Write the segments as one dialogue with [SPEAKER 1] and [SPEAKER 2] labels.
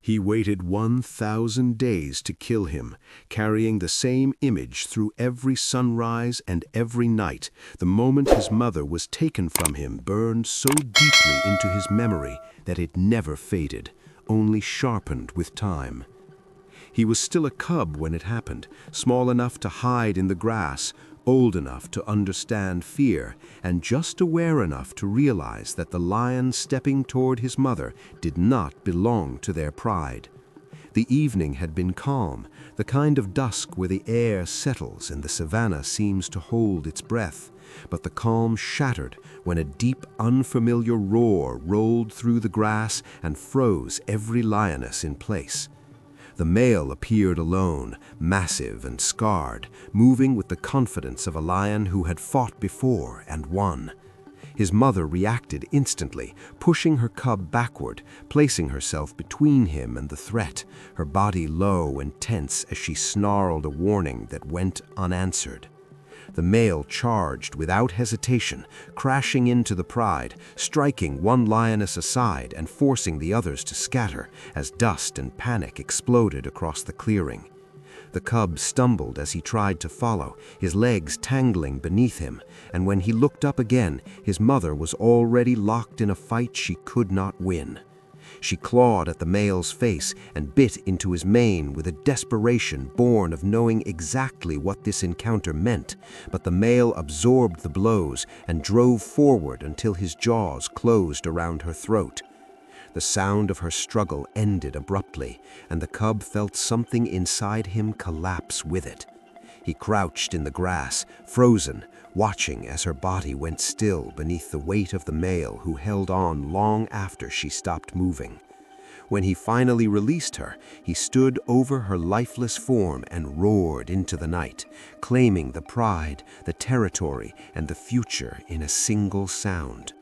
[SPEAKER 1] He waited 1,000 days to kill him, carrying the same image through every sunrise and every night. The moment his mother was taken from him burned so deeply into his memory that it never faded, only sharpened with time. He was still a cub when it happened, small enough to hide in the grass, old enough to understand fear, and just aware enough to realize that the lion stepping toward his mother did not belong to their pride. The evening had been calm, the kind of dusk where the air settles and the savanna seems to hold its breath, but the calm shattered when a deep, unfamiliar roar rolled through the grass and froze every lioness in place. The male appeared alone, massive and scarred, moving with the confidence of a lion who had fought before and won. His mother reacted instantly, pushing her cub backward, placing herself between him and the threat, her body low and tense as she snarled a warning that went unanswered. The male charged without hesitation, crashing into the pride, striking one lioness aside and forcing the others to scatter as dust and panic exploded across the clearing. The cub stumbled as he tried to follow, his legs tangling beneath him, and when he looked up again, his mother was already locked in a fight she could not win. She clawed at the male's face and bit into his mane with a desperation born of knowing exactly what this encounter meant, but the male absorbed the blows and drove forward until his jaws closed around her throat. The sound of her struggle ended abruptly, and the cub felt something inside him collapse with it. He crouched in the grass, frozen, watching as her body went still beneath the weight of the male who held on long after she stopped moving. When he finally released her, he stood over her lifeless form and roared into the night, claiming the pride, the territory, and the future in a single sound.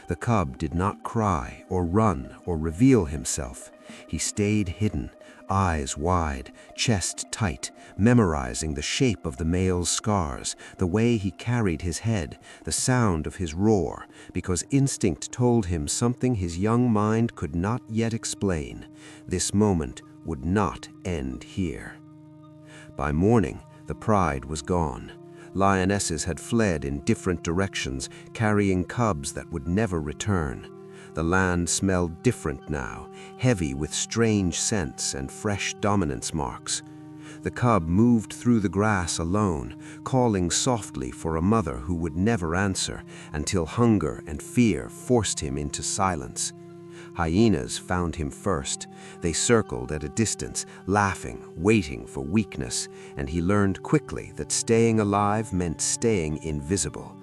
[SPEAKER 1] The cub did not cry or run or reveal himself. He stayed hidden, eyes wide, chest tight, memorizing the shape of the male's scars, the way he carried his head, the sound of his roar, because instinct told him something his young mind could not yet explain. This moment would not end here. By morning, the pride was gone. Lionesses had fled in different directions, carrying cubs that would never return. The land smelled different now, heavy with strange scents and fresh dominance marks. The cub moved through the grass alone, calling softly for a mother who would never answer, until hunger and fear forced him into silence. Hyenas found him first. They circled at a distance, laughing, waiting for weakness, and he learned quickly that staying alive meant staying invisible.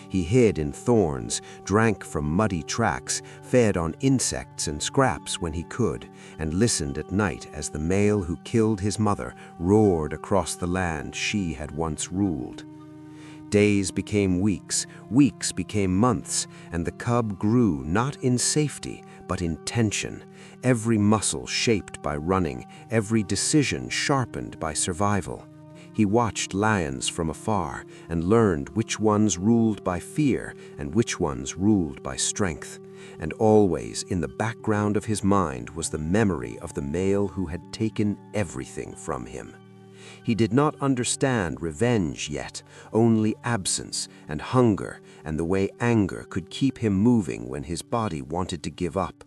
[SPEAKER 1] He hid in thorns, drank from muddy tracks, fed on insects and scraps when he could, and listened at night as the male who killed his mother roared across the land she had once ruled. Days became weeks, weeks became months, and the cub grew not in safety, but in tension, every muscle shaped by running, every decision sharpened by survival. He watched lions from afar and learned which ones ruled by fear and which ones ruled by strength. And always in the background of his mind was the memory of the male who had taken everything from him. He did not understand revenge yet, only absence and hunger and the way anger could keep him moving when his body wanted to give up.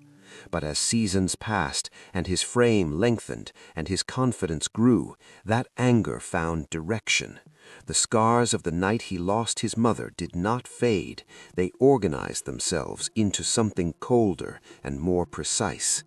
[SPEAKER 1] But as seasons passed and his frame lengthened and his confidence grew, that anger found direction. The scars of the night he lost his mother did not fade. They organized themselves into something colder and more precise.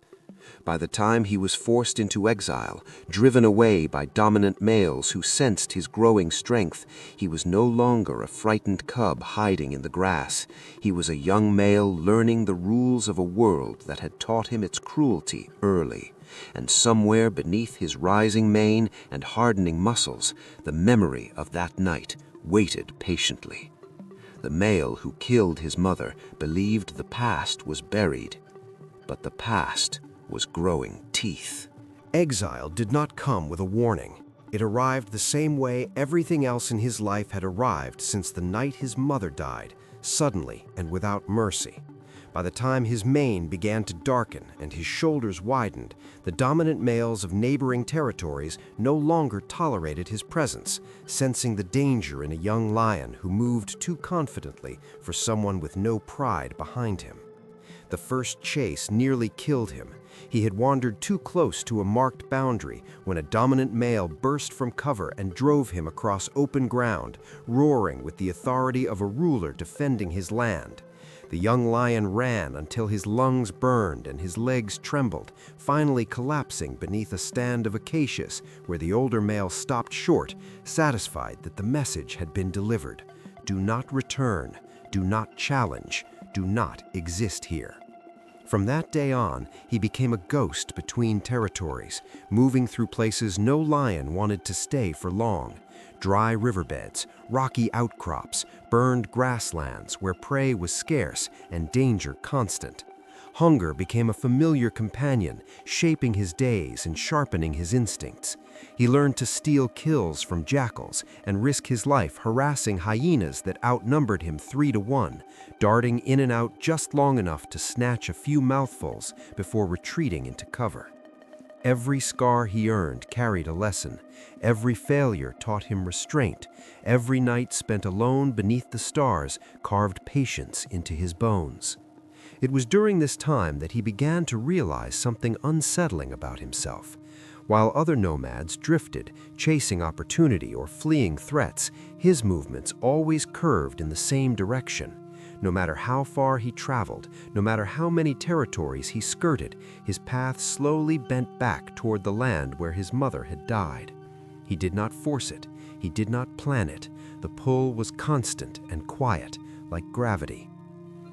[SPEAKER 1] By the time he was forced into exile, driven away by dominant males who sensed his growing strength, he was no longer a frightened cub hiding in the grass. He was a young male learning the rules of a world that had taught him its cruelty early. And somewhere beneath his rising mane and hardening muscles, the memory of that night waited patiently. The male who killed his mother believed the past was buried, but the past was growing teeth.
[SPEAKER 2] Exile did not come with a warning. It arrived the same way everything else in his life had arrived since the night his mother died, suddenly and without mercy. By the time his mane began to darken and his shoulders widened, the dominant males of neighboring territories no longer tolerated his presence, sensing the danger in a young lion who moved too confidently for someone with no pride behind him. The first chase nearly killed him. He had wandered too close to a marked boundary when a dominant male burst from cover and drove him across open ground, roaring with the authority of a ruler defending his land. The young lion ran until his lungs burned and his legs trembled, finally collapsing beneath a stand of acacias where the older male stopped short, satisfied that the message had been delivered. Do not return, do not challenge, do not exist here. From that day on, he became a ghost between territories, moving through places no lion wanted to stay for long. Dry riverbeds, rocky outcrops, burned grasslands where prey was scarce and danger constant. Hunger became a familiar companion, shaping his days and sharpening his instincts. He learned to steal kills from jackals and risk his life harassing hyenas that outnumbered him 3-to-1, darting in and out just long enough to snatch a few mouthfuls before retreating into cover. Every scar he earned carried a lesson. Every failure taught him restraint. Every night spent alone beneath the stars carved patience into his bones. It was during this time that he began to realize something unsettling about himself. While other nomads drifted, chasing opportunity or fleeing threats, his movements always curved in the same direction. No matter how far he traveled, no matter how many territories he skirted, his path slowly bent back toward the land where his mother had died. He did not force it. He did not plan it. The pull was constant and quiet, like gravity.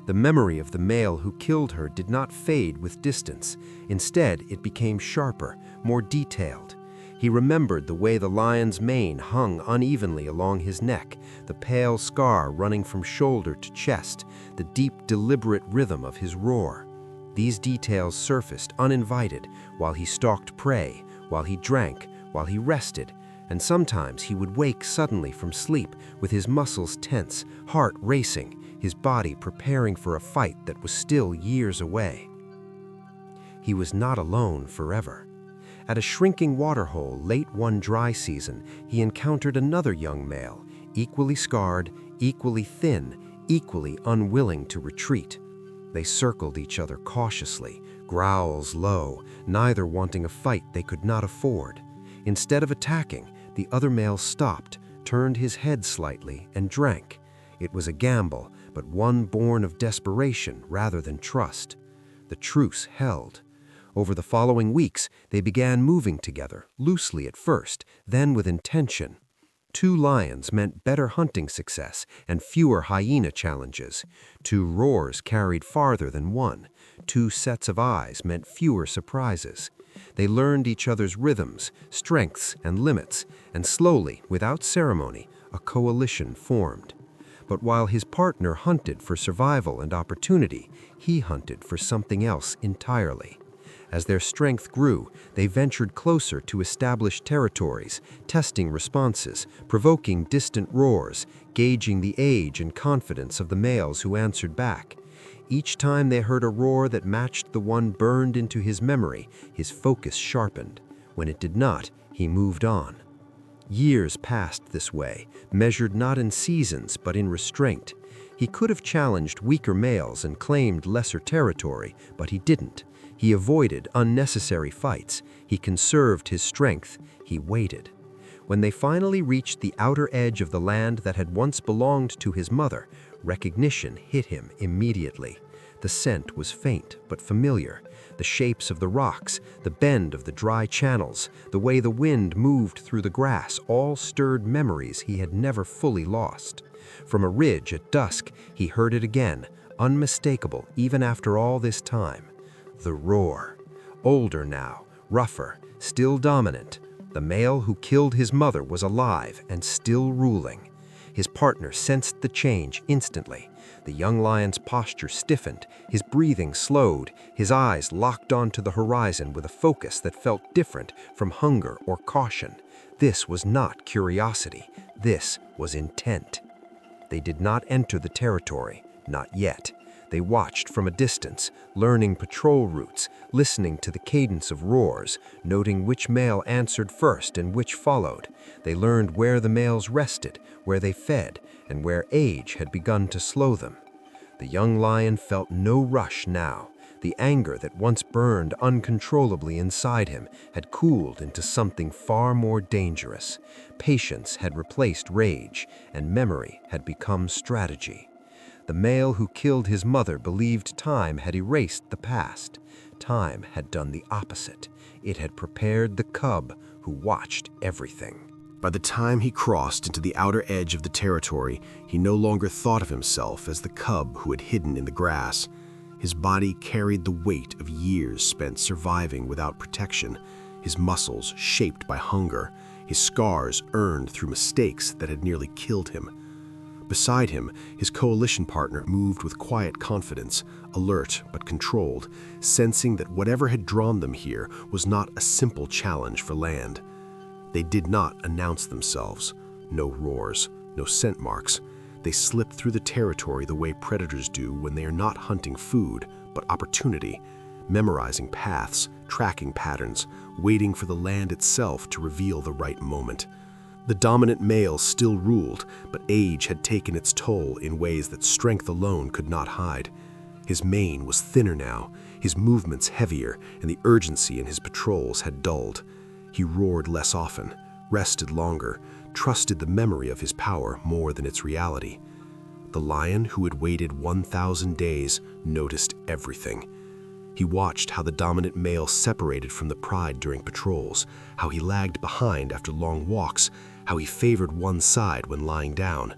[SPEAKER 2] The memory of the male who killed her did not fade with distance. Instead, it became sharper, more detailed. He remembered the way the lion's mane hung unevenly along his neck, the pale scar running from shoulder to chest, the deep, deliberate rhythm of his roar. These details surfaced uninvited while he stalked prey, while he drank, while he rested, and sometimes he would wake suddenly from sleep with his muscles tense, heart racing, his body preparing for a fight that was still years away. He was not alone forever. At a shrinking waterhole late one dry season, he encountered another young male, equally scarred, equally thin, equally unwilling to retreat. They circled each other cautiously, growls low, neither wanting a fight they could not afford. Instead of attacking, the other male stopped, turned his head slightly, and drank. It was a gamble, but one born of desperation rather than trust. The truce held. Over the following weeks, they began moving together, loosely at first, then with intention. 2 lions meant better hunting success and fewer hyena challenges. 2 roars carried farther than 1. 2 sets of eyes meant fewer surprises. They learned each other's rhythms, strengths, and limits, and slowly, without ceremony, a coalition formed. But while his partner hunted for survival and opportunity, he hunted for something else entirely. As their strength grew, they ventured closer to established territories, testing responses, provoking distant roars, gauging the age and confidence of the males who answered back. Each time they heard a roar that matched the one burned into his memory, his focus sharpened. When it did not, he moved on. Years passed this way, measured not in seasons but in restraint. He could have challenged weaker males and claimed lesser territory, but he didn't. He avoided unnecessary fights. He conserved his strength. He waited. When they finally reached the outer edge of the land that had once belonged to his mother, recognition hit him immediately. The scent was faint but familiar. The shapes of the rocks, the bend of the dry channels, the way the wind moved through the grass all stirred memories he had never fully lost. From a ridge at dusk, he heard it again, unmistakable even after all this time. The roar. Older now, rougher, still dominant. The male who killed his mother was alive and still ruling. His partner sensed the change instantly. The young lion's posture stiffened, his breathing slowed, his eyes locked onto the horizon with a focus that felt different from hunger or caution. This was not curiosity. This was intent. They did not enter the territory, not yet. They watched from a distance, learning patrol routes, listening to the cadence of roars, noting which male answered first and which followed. They learned where the males rested, where they fed, and where age had begun to slow them. The young lion felt no rush now. The anger that once burned uncontrollably inside him had cooled into something far more dangerous. Patience had replaced rage, and memory had become strategy. The male who killed his mother believed time had erased the past. Time had done the opposite. It had prepared the cub who watched everything.
[SPEAKER 1] By the time he crossed into the outer edge of the territory, he no longer thought of himself as the cub who had hidden in the grass. His body carried the weight of years spent surviving without protection, his muscles shaped by hunger, his scars earned through mistakes that had nearly killed him. Beside him, his coalition partner moved with quiet confidence, alert but controlled, sensing that whatever had drawn them here was not a simple challenge for land. They did not announce themselves. No roars, no scent marks. They slipped through the territory the way predators do when they are not hunting food, but opportunity, memorizing paths, tracking patterns, waiting for the land itself to reveal the right moment. The dominant male still ruled, but age had taken its toll in ways that strength alone could not hide. His mane was thinner now, his movements heavier, and the urgency in his patrols had dulled. He roared less often, rested longer, trusted the memory of his power more than its reality. The lion who had waited 1,000 days noticed everything. He watched how the dominant male separated from the pride during patrols, how he lagged behind after long walks, how he favored one side when lying down.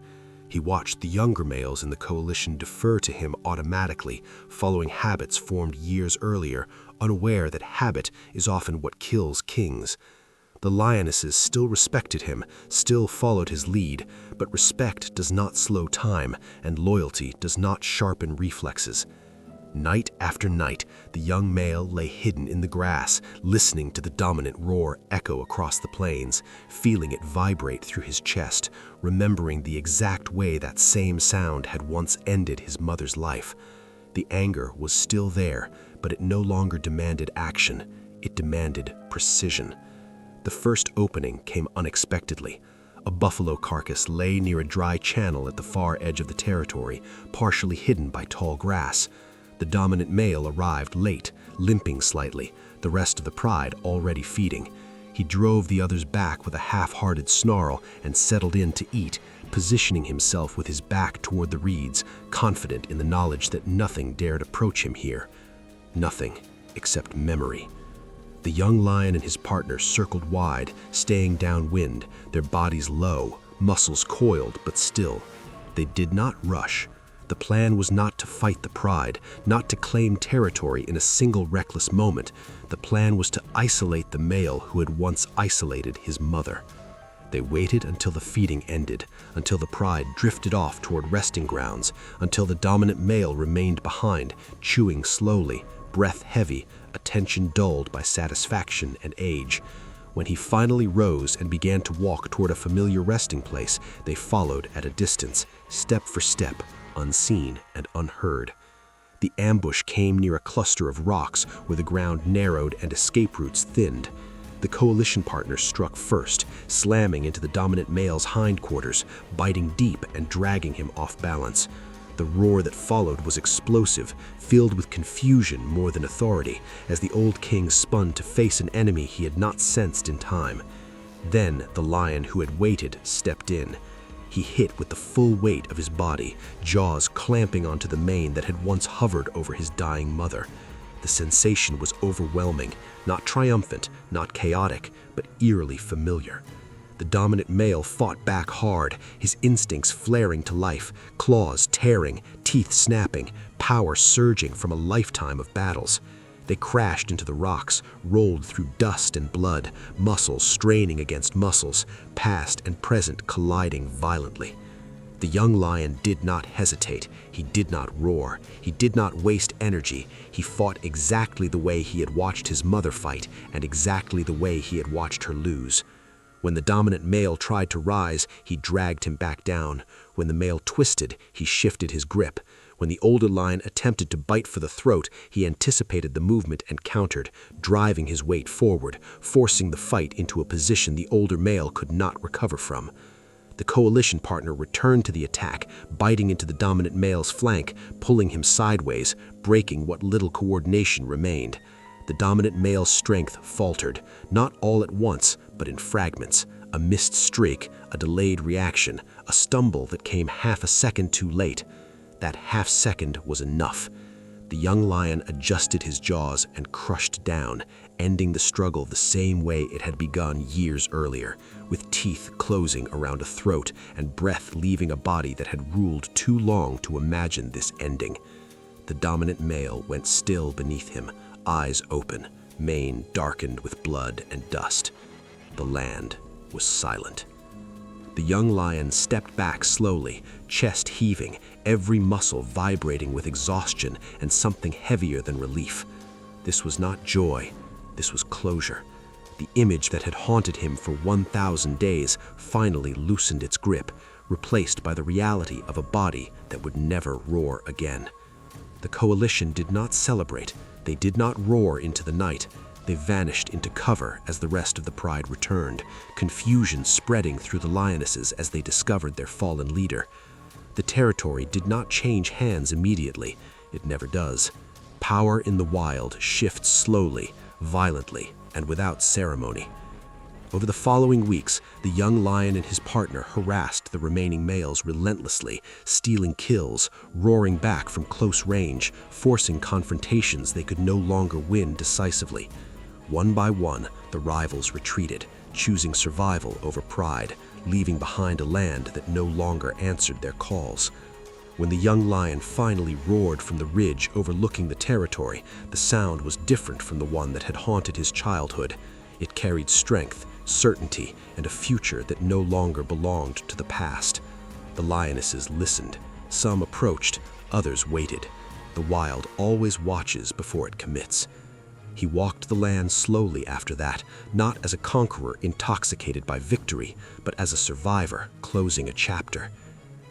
[SPEAKER 1] He watched the younger males in the coalition defer to him automatically, following habits formed years earlier, unaware that habit is often what kills kings. The lionesses still respected him, still followed his lead, but respect does not slow time, and loyalty does not sharpen reflexes. Night after night, the young male lay hidden in the grass, listening to the dominant roar echo across the plains, feeling it vibrate through his chest, remembering the exact way that same sound had once ended his mother's life. The anger was still there, but it no longer demanded action. It demanded precision. The first opening came unexpectedly. A buffalo carcass lay near a dry channel at the far edge of the territory, partially hidden by tall grass. The dominant male arrived late, limping slightly, the rest of the pride already feeding. He drove the others back with a half-hearted snarl and settled in to eat, positioning himself with his back toward the reeds, confident in the knowledge that nothing dared approach him here. Nothing except memory. The young lion and his partner circled wide, staying downwind, their bodies low, muscles coiled but still. They did not rush. The plan was not to fight the pride, not to claim territory in a single reckless moment. The plan was to isolate the male who had once isolated his mother. They waited until the feeding ended, until the pride drifted off toward resting grounds, until the dominant male remained behind, chewing slowly, breath heavy, attention dulled by satisfaction and age. When he finally rose and began to walk toward a familiar resting place, they followed at a distance, step for step, unseen and unheard. The ambush came near a cluster of rocks where the ground narrowed and escape routes thinned. The coalition partner struck first, slamming into the dominant male's hindquarters, biting deep and dragging him off balance. The roar that followed was explosive, filled with confusion more than authority, as the old king spun to face an enemy he had not sensed in time. Then the lion who had waited stepped in. He hit with the full weight of his body, jaws clamping onto the mane that had once hovered over his dying mother. The sensation was overwhelming, not triumphant, not chaotic, but eerily familiar. The dominant male fought back hard, his instincts flaring to life, claws tearing, teeth snapping, power surging from a lifetime of battles. They crashed into the rocks, rolled through dust and blood, muscles straining against muscles, past and present colliding violently. The young lion did not hesitate. He did not roar. He did not waste energy. He fought exactly the way he had watched his mother fight and exactly the way he had watched her lose. When the dominant male tried to rise, he dragged him back down. When the male twisted, he shifted his grip.
[SPEAKER 3] When the older lion attempted to bite for the throat, he anticipated the movement and countered, driving his weight forward, forcing the fight into a position the older male could not recover from. The coalition partner returned to the attack, biting into the dominant male's flank, pulling him sideways, breaking what little coordination remained. The dominant male's strength faltered, not all at once, but in fragments. A missed streak, a delayed reaction, a stumble that came half a second too late. That half second was enough. The young lion adjusted his jaws and crushed down, ending the struggle the same way it had begun years earlier, with teeth closing around a throat and breath leaving a body that had ruled too long to imagine this ending. The dominant male went still beneath him, eyes open, mane darkened with blood and dust. The land was silent. The young lion stepped back slowly, chest heaving, every muscle vibrating with exhaustion and something heavier than relief. This was not joy, this was closure. The image that had haunted him for 1,000 days finally loosened its grip, replaced by the reality of a body that would never roar again. The coalition did not celebrate, they did not roar into the night. They vanished into cover as the rest of the pride returned, confusion spreading through the lionesses as they discovered their fallen leader. The territory did not change hands immediately. It never does. Power in the wild shifts slowly, violently, and without ceremony. Over the following weeks, the young lion and his partner harassed the remaining males relentlessly, stealing kills, roaring back from close range, forcing confrontations they could no longer win decisively. One by one, the rivals retreated, choosing survival over pride, leaving behind a land that no longer answered their calls. When the young lion finally roared from the ridge overlooking the territory, the sound was different from the one that had haunted his childhood. It carried strength, certainty, and a future that no longer belonged to the past. The lionesses listened. Some approached, others waited. The wild always watches before it commits. He walked the land slowly after that, not as a conqueror intoxicated by victory, but as a survivor closing a chapter.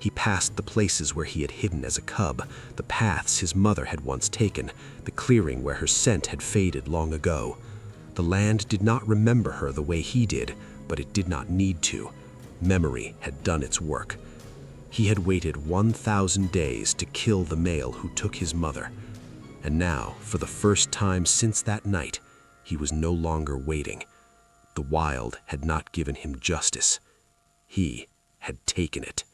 [SPEAKER 3] He passed the places where he had hidden as a cub, the paths his mother had once taken, the clearing where her scent had faded long ago. The land did not remember her the way he did, but it did not need to. Memory had done its work. He had waited 1,000 days to kill the male who took his mother. And now, for the first time since that night, he was no longer waiting. The wild had not given him justice. He had taken it.